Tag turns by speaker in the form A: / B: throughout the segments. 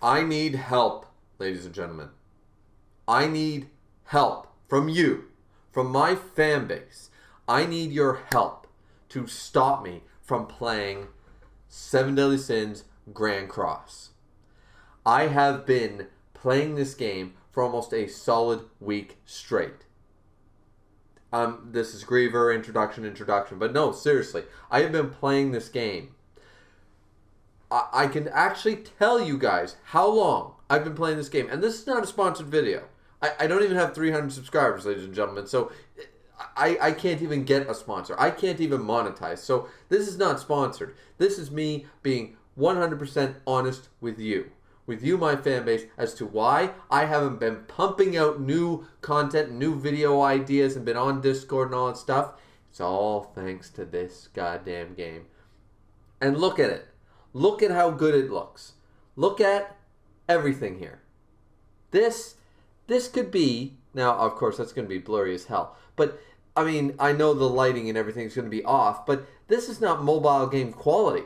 A: I need help, ladies and gentlemen. I need help from you, from my fan base. I need your help to stop me from playing 7 Deadly Sins Grand Cross. I have been playing this game for almost a solid week straight. This is Griever, introduction. But no, seriously, I have been playing this game. I can actually tell you guys how long I've been playing this game. And this is not a sponsored video. I don't even have 300 subscribers, ladies and gentlemen. So I can't even get a sponsor. I can't even monetize. So this is not sponsored. This is me being 100% honest with you, my fan base, as to why I haven't been pumping out new content, new video ideas, and been on Discord and all that stuff. It's all thanks to this goddamn game. And look at it. Look at how good it looks. Look at everything here. This could be, now of course that's going to be blurry as hell, but I mean, I know the lighting and everything is going to be off, but this is not mobile game quality.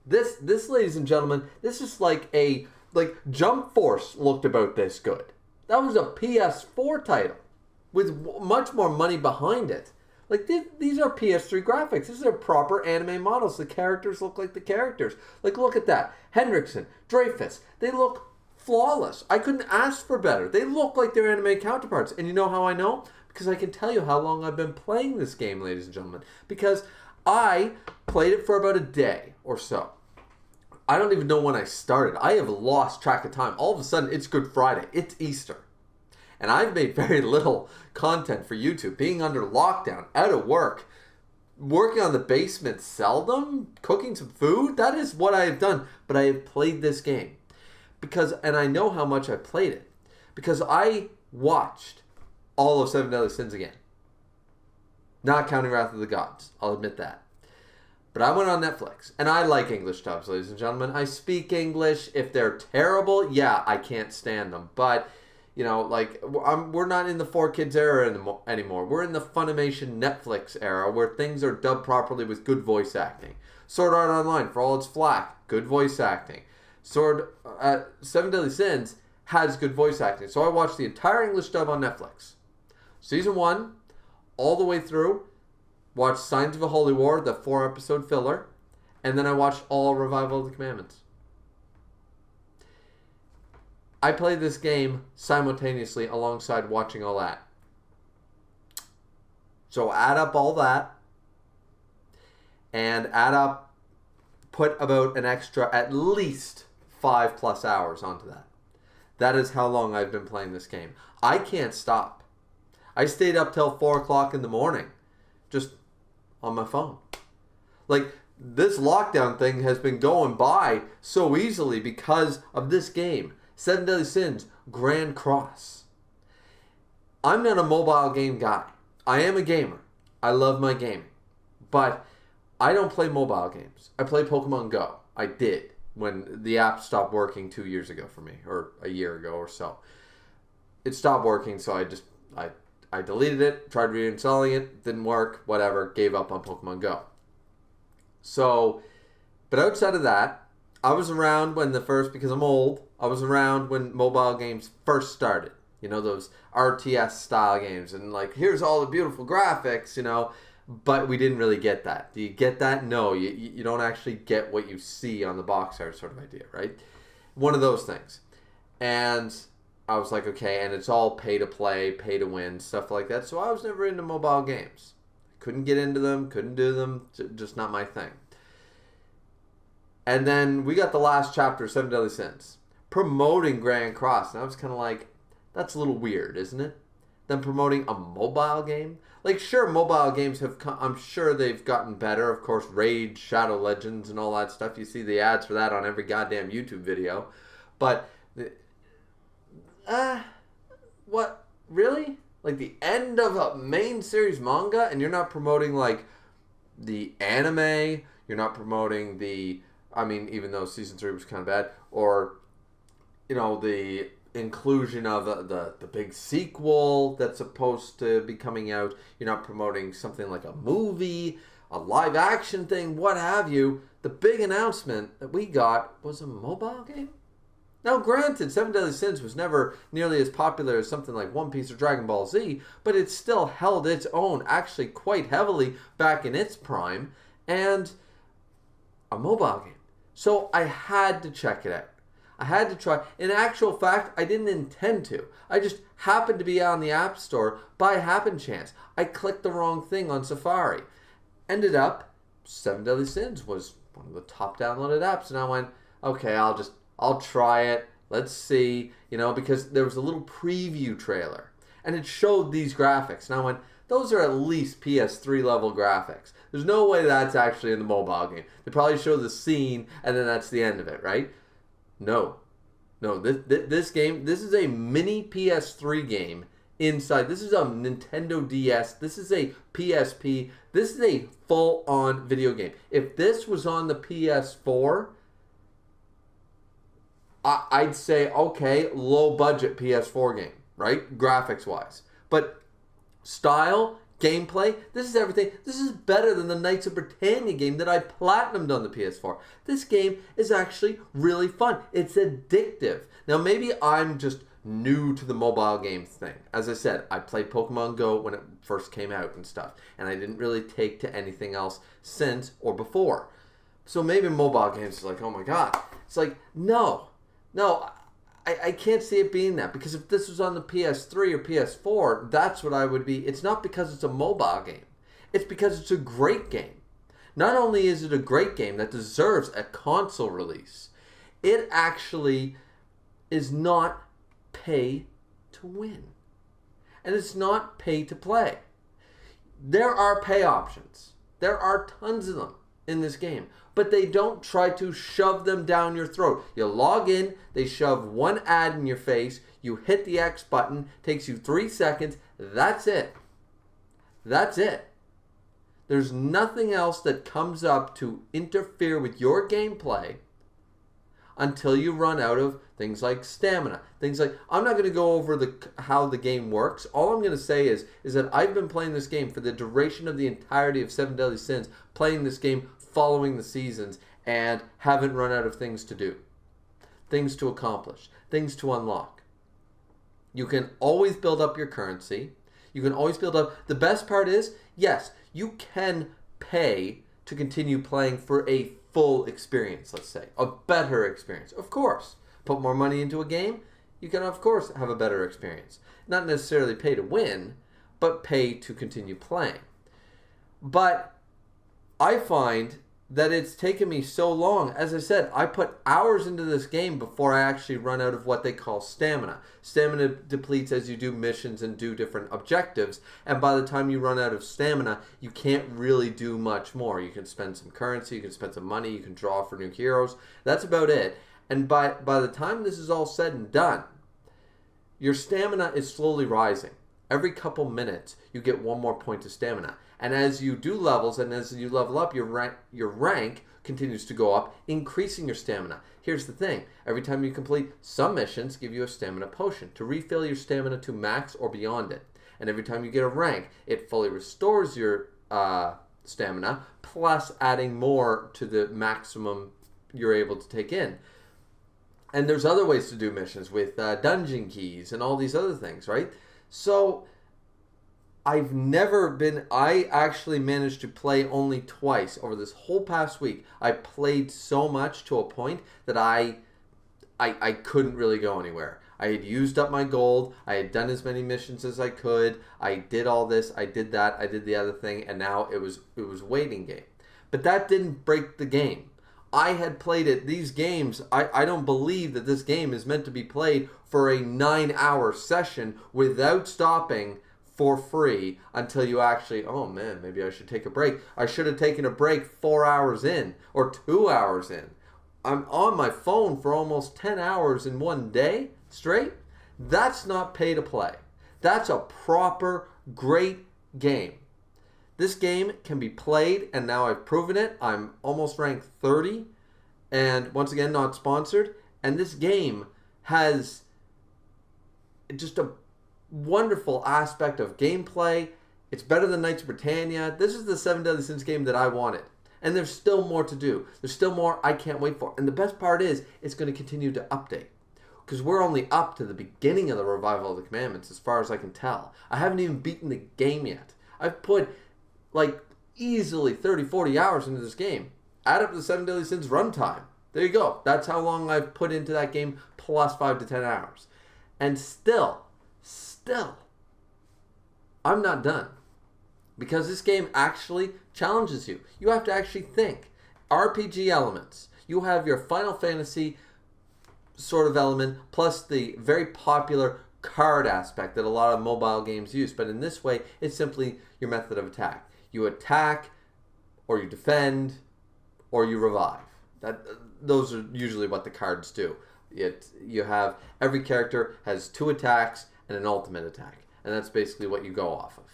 A: This, ladies and gentlemen, this is like Jump Force looked about this good. That was a PS4 title with much more money behind it. Like, these are PS3 graphics. These are proper anime models. The characters look like the characters. Like, look at that. Hendrickson, Dreyfus, they look flawless. I couldn't ask for better. They look like their anime counterparts. And you know how I know? Because I can tell you how long I've been playing this game, ladies and gentlemen. Because I played it for about a day or so. I don't even know when I started. I have lost track of time. All of a sudden, it's Good Friday. It's Easter. And I've made very little content for YouTube. Being under lockdown, out of work, working on the basement seldom, cooking some food. That is what I have done. But I have played this game. And I know how much I played it. Because I watched all of 7 Deadly Sins again. Not counting Wrath of the Gods. I'll admit that. But I went on Netflix. And I like English dubs, ladies and gentlemen. I speak English. If they're terrible, yeah, I can't stand them. But, you know, like, we're not in the 4Kids era anymore. We're in the Funimation Netflix era where things are dubbed properly with good voice acting. Sword Art Online, for all its flack, good voice acting. 7 Deadly Sins has good voice acting. So I watched the entire English dub on Netflix. Season 1, all the way through. Watched Signs of a Holy War, the 4-episode filler. And then I watched all Revival of the Commandments. I played this game simultaneously alongside watching all that. So add up all that. And put about an extra, at least 5+ hours onto that. That is how long I've been playing this game. I can't stop. I stayed up till 4 o'clock in the morning. Just on my phone. Like, this lockdown thing has been going by so easily because of this game. 7 Deadly Sins Grand Cross. I'm not a mobile game guy. I am a gamer. I love my gaming. But I don't play mobile games. I play Pokemon Go. I did when the app stopped working 2 years ago for me, or a year ago or so. It stopped working, so I deleted it, tried reinstalling it, didn't work, whatever, gave up on Pokemon Go. So, but outside of that, I was around when because I'm old, I was around when mobile games first started. You know, those RTS style games, and like, here's all the beautiful graphics, you know, but we didn't really get that. Do you get that? No, you don't actually get what you see on the box art sort of idea, right? One of those things. And I was like, okay, and it's all pay to play, pay to win, stuff like that. So I was never into mobile games. Couldn't get into them, couldn't do them, just not my thing. And then we got the last chapter of 7 Deadly Sins, promoting Grand Cross. And I was kind of like, that's a little weird, isn't it? Them promoting a mobile game? Like, sure, mobile games have I'm sure they've gotten better. Of course, Rage, Shadow Legends, and all that stuff. You see the ads for that on every goddamn YouTube video. But what? Really? Like, the end of a main series manga, and you're not promoting, like, the anime, you're not promoting even though season 3 was kind of bad, or, you know, the inclusion of the big sequel that's supposed to be coming out. You're not promoting something like a movie, a live action thing, what have you. The big announcement that we got was a mobile game. Now, granted, Seven Deadly Sins was never nearly as popular as something like One Piece or Dragon Ball Z, but it still held its own actually quite heavily back in its prime, and a mobile game. So I had to check it out. I had to try. In actual fact, I didn't intend to. I just happened to be on the App Store by happen chance. I clicked the wrong thing on Safari. Ended up, Seven Deadly Sins was one of the top downloaded apps, and I went, okay, I'll try it. Let's see, because there was a little preview trailer, and it showed these graphics, and I went, those are at least PS3 level graphics. There's no way that's actually in the mobile game. They probably show the scene, and then that's the end of it, right? No. This game, this is a mini PS3 game inside. This is a Nintendo DS. This is a PSP. This is a full-on video game. If this was on the PS4, I'd say, okay, low-budget PS4 game, right? Graphics-wise. But style, gameplay, this is everything. This is better than the Knights of Britannia game that I platinumed on the PS4. This game is actually really fun. It's addictive. Now, maybe I'm just new to the mobile game thing. As I said, I played Pokemon Go when it first came out and stuff, and I didn't really take to anything else since or before. So maybe mobile games is like, oh my god. It's like, no, I can't see it being that, because if this was on the PS3 or PS4, that's what I would be. It's not because it's a mobile game. It's because it's a great game. Not only is it a great game that deserves a console release, it actually is not pay to win. And it's not pay to play. There are pay options. There are tons of them in this game, but they don't try to shove them down your throat. You log in, they shove one ad in your face, you hit the X button, takes you 3 seconds, that's it. That's it. There's nothing else that comes up to interfere with your gameplay until you run out of things like stamina. Things like, I'm not going to go over how the game works. All I'm going to say is that I've been playing this game for the duration of the entirety of Seven Deadly Sins, playing this game following the seasons, and haven't run out of things to do, things to accomplish, things to unlock. You can always build up your currency. You can always build up. The best part is, yes, you can pay to continue playing for a full experience, let's say, a better experience. Of course, put more money into a game, you can of course have a better experience. Not necessarily pay to win, but pay to continue playing. But I find that it's taken me so long. As I said, I put hours into this game before I actually run out of what they call stamina. Stamina depletes as you do missions and do different objectives, and by the time you run out of stamina, you can't really do much more. You can spend some currency, you can spend some money, you can draw for new heroes. That's about it. And by the time this is all said and done, your stamina is slowly rising. Every couple minutes, you get one more point of stamina. And as you do levels and as you level up, your rank continues to go up, increasing your stamina. Here's the thing. Every time you complete some missions, give you a stamina potion to refill your stamina to max or beyond it. And every time you get a rank, it fully restores your stamina, plus adding more to the maximum you're able to take in. And there's other ways to do missions with dungeon keys and all these other things, right? So I actually managed to play only twice over this whole past week. I played so much to a point that I couldn't really go anywhere. I had used up my gold. I had done as many missions as I could. I did all this. I did that. I did the other thing. And now it was waiting game. But that didn't break the game. I had played it. These games, I don't believe that this game is meant to be played for a 9-hour session without stopping for free until you actually, oh man, maybe I should take a break. I should have taken a break 4 hours in or 2 hours in. I'm on my phone for almost 10 hours in one day straight. That's not pay to play. That's a proper, great game. This game can be played, and now I've proven it. I'm almost ranked 30, and once again, not sponsored. And this game has just a wonderful aspect of gameplay. It's better than Knights of Britannia. This is the Seven Deadly Sins game that I wanted. And there's still more to do. There's still more I can't wait for. And the best part is, it's going to continue to update. because we're only up to the beginning of the Revival of the Commandments as far as I can tell. I haven't even beaten the game yet. I've put like easily 30, 40 hours into this game. Add up the 7 Deadly Sins runtime. There you go. That's how long I've put into that game plus 5 to 10 hours. And still, I'm not done. Because this game actually challenges you. You have to actually think. RPG elements. You have your Final Fantasy sort of element, plus the very popular card aspect that a lot of mobile games use. But in this way, it's simply your method of attack. You attack, or you defend, or you revive. Those are usually what the cards do. You have, every character has 2 attacks and an ultimate attack. And that's basically what you go off of.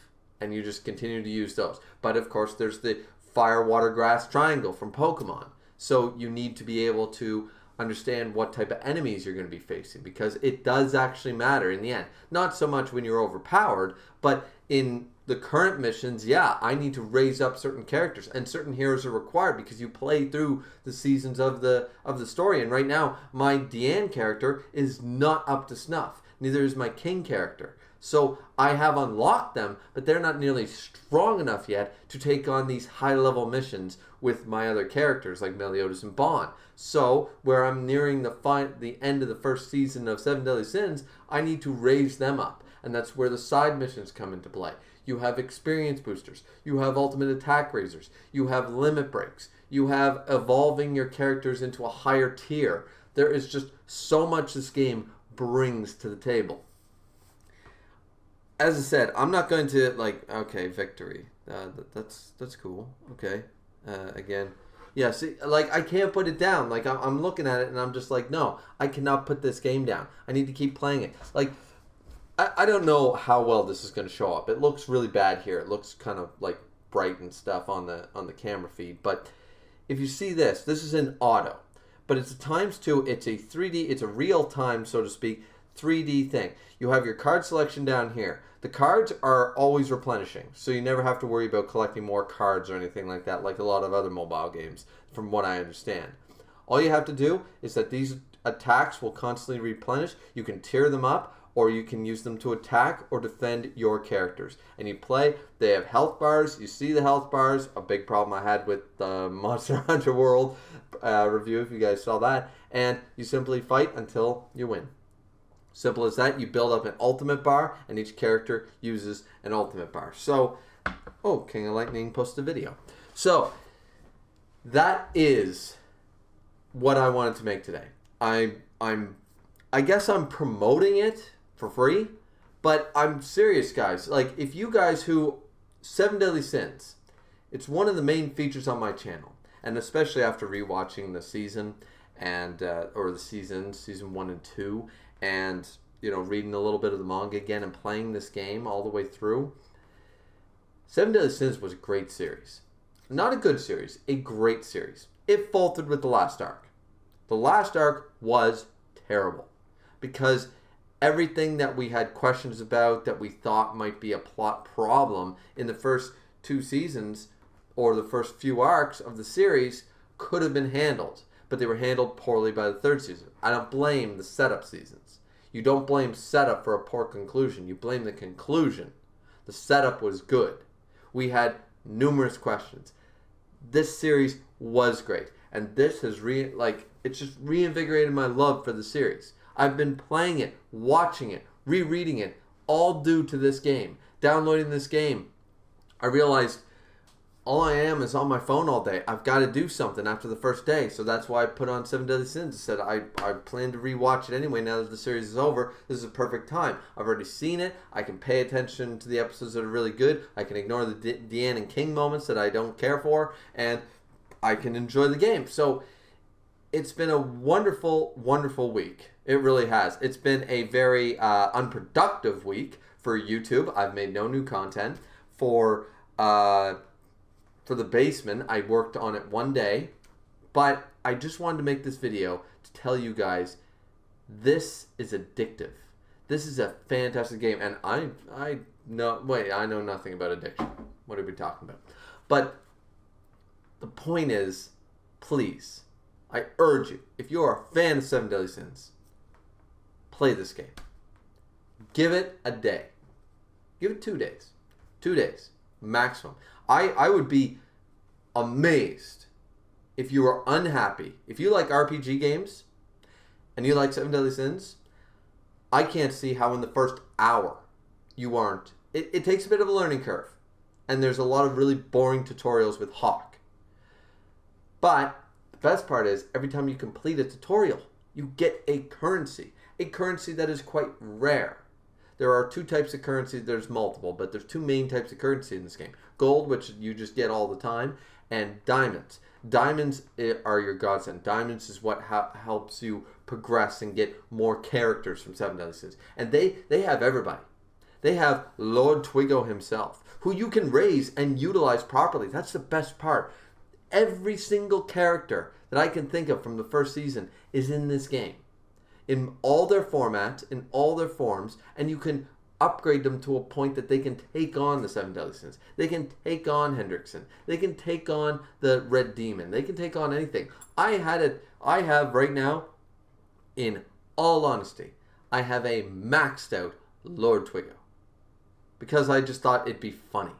A: And you just continue to use those. But of course, there's the fire, water, grass triangle from Pokemon. So you need to be able to understand what type of enemies you're going to be facing, because it does actually matter in the end. Not so much when you're overpowered, but in the current missions, yeah, I need to raise up certain characters, and certain heroes are required because you play through the seasons of the story. And right now, my Deanne character is not up to snuff. Neither is my King character. So I have unlocked them, but they're not nearly strong enough yet to take on these high-level missions with my other characters like Meliodas and Bond. So where I'm nearing the end of the first season of 7 Deadly Sins, I need to raise them up. And that's where the side missions come into play. You have experience boosters. You have ultimate attack raisers. You have limit breaks. You have evolving your characters into a higher tier. There is just so much this game brings to the table. As I said, I'm not going to, okay, victory. That's cool. Okay. Again. Yeah, see, I can't put it down. I'm looking at it and I'm just like, no, I cannot put this game down. I need to keep playing it. I don't know how well this is going to show up. It looks really bad here. It looks kind of, bright and stuff on the camera feed. But if you see this is in auto. But it's a ×2. It's a 3D. It's a real-time, so to speak, 3D thing. You have your card selection down here. The cards are always replenishing, so you never have to worry about collecting more cards or anything like that, like a lot of other mobile games, from what I understand. All you have to do is that these attacks will constantly replenish. You can tier them up, or you can use them to attack or defend your characters. And you play, they have health bars. You see the health bars, a big problem I had with the Monster Hunter World review, if you guys saw that. And you simply fight until you win. Simple as that. You build up an ultimate bar, and each character uses an ultimate bar. So, King of Lightning posted a video. So, that is what I wanted to make today. I guess I'm promoting it for free, but I'm serious, guys. If you guys 7 Deadly Sins, it's one of the main features on my channel, and especially after rewatching the season and or the season 1 and 2. And, reading a little bit of the manga again and playing this game all the way through. 7 Deadly Sins was a great series. Not a good series, a great series. It faltered with the last arc. The last arc was terrible because everything that we had questions about that we thought might be a plot problem in the first 2 seasons or the first few arcs of the series could have been handled. But they were handled poorly by the 3rd season. I don't blame the setup seasons. You don't blame setup for a poor conclusion. You blame the conclusion. The setup was good. We had numerous questions. This series was great. And this has it's just reinvigorated my love for the series. I've been playing it, watching it, rereading it, all due to this game. Downloading this game. I realized all I am is on my phone all day. I've got to do something after the first day. So that's why I put on 7 Deadly Sins. I said I plan to rewatch it anyway now that the series is over. This is a perfect time. I've already seen it. I can pay attention to the episodes that are really good. I can ignore the Deanne and King moments that I don't care for. And I can enjoy the game. So it's been a wonderful, wonderful week. It really has. It's been a very unproductive week for YouTube. I've made no new content. For the basement, I worked on it one day, but I just wanted to make this video to tell you guys this is addictive. This is a fantastic game, and I know nothing about addiction. What are we talking about? But the point is, please, I urge you, if you are a fan of 7 Deadly Sins, play this game. Give it a day. Give it 2 days. 2 days maximum. I would be amazed if you were unhappy. If you like RPG games and you like Seven Deadly Sins, I can't see how in the first hour you aren't. It takes a bit of a learning curve. And there's a lot of really boring tutorials with Hawk. But the best part is every time you complete a tutorial, you get a currency. A currency that is quite rare. There are 2 types of currency. There's multiple, but there's 2 main types of currency in this game. Gold, which you just get all the time, and diamonds. Diamonds are your godsend. Diamonds is what helps you progress and get more characters from Seven Deadly Sins. And they have everybody. They have Lord Twigo himself, who you can raise and utilize properly. That's the best part. Every single character that I can think of from the first season is in this game. In all their formats, in all their forms, and you can upgrade them to a point that they can take on the Seven Deadly Sins. They can take on Hendrickson. They can take on the Red Demon. They can take on anything. I have right now, in all honesty, I have a maxed out Lord Twigo. Because I just thought it'd be funny.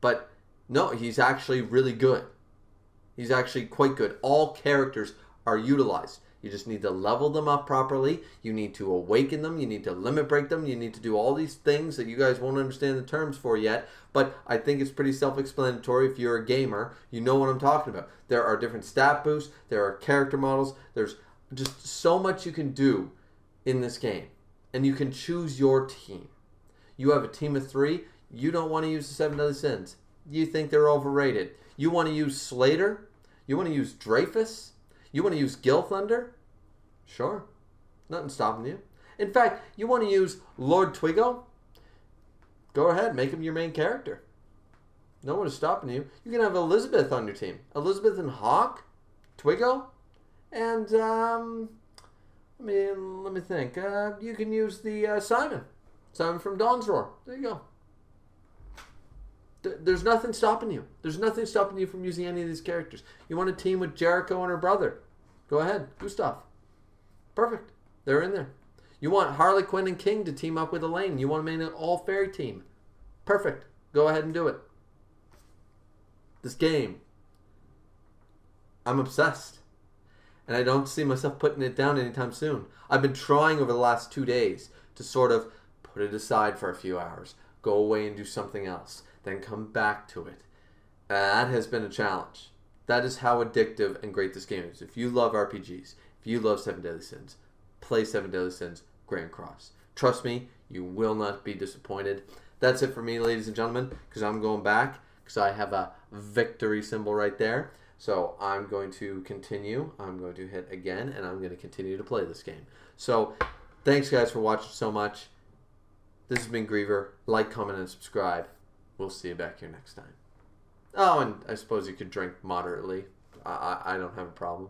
A: But no, he's actually really good. He's actually quite good. All characters are utilized. You just need to level them up properly. You need to awaken them. You need to limit break them. You need to do all these things that you guys won't understand the terms for yet. But I think it's pretty self-explanatory. If you're a gamer, you know what I'm talking about. There are different stat boosts. There are character models. There's just so much you can do in this game. And you can choose your team. You have a team of 3. You don't want to use the Seven Deadly Sins. You think they're overrated. You want to use Slater? You want to use Dreyfus? You want to use Gil Thunder? Sure. Nothing stopping you. In fact, you want to use Lord Twigo? Go ahead. Make him your main character. No one is stopping you. You can have Elizabeth on your team. Elizabeth and Hawk? Twigo? And, let me think. You can use the Simon. Simon from Dawn's Roar. There you go. There's nothing stopping you. There's nothing stopping you from using any of these characters. You want to team with Jericho and her brother? Go ahead. Gustav. Perfect. They're in there. You want Harley Quinn and King to team up with Elaine. You want to make an all-fairy team. Perfect. Go ahead and do it. This game, I'm obsessed. And I don't see myself putting it down anytime soon. I've been trying over the last 2 days to sort of put it aside for a few hours. Go away and do something else. Then come back to it. That has been a challenge. That is how addictive and great this game is. If you love RPGs, if you love Seven Deadly Sins, play Seven Deadly Sins Grand Cross. Trust me, you will not be disappointed. That's it for me, ladies and gentlemen, because I'm going back, because I have a victory symbol right there. So I'm going to continue. I'm going to hit again, and I'm going to continue to play this game. So thanks, guys, for watching so much. This has been Griever. Like, comment, and subscribe. We'll see you back here next time. Oh, and I suppose you could drink moderately. I don't have a problem.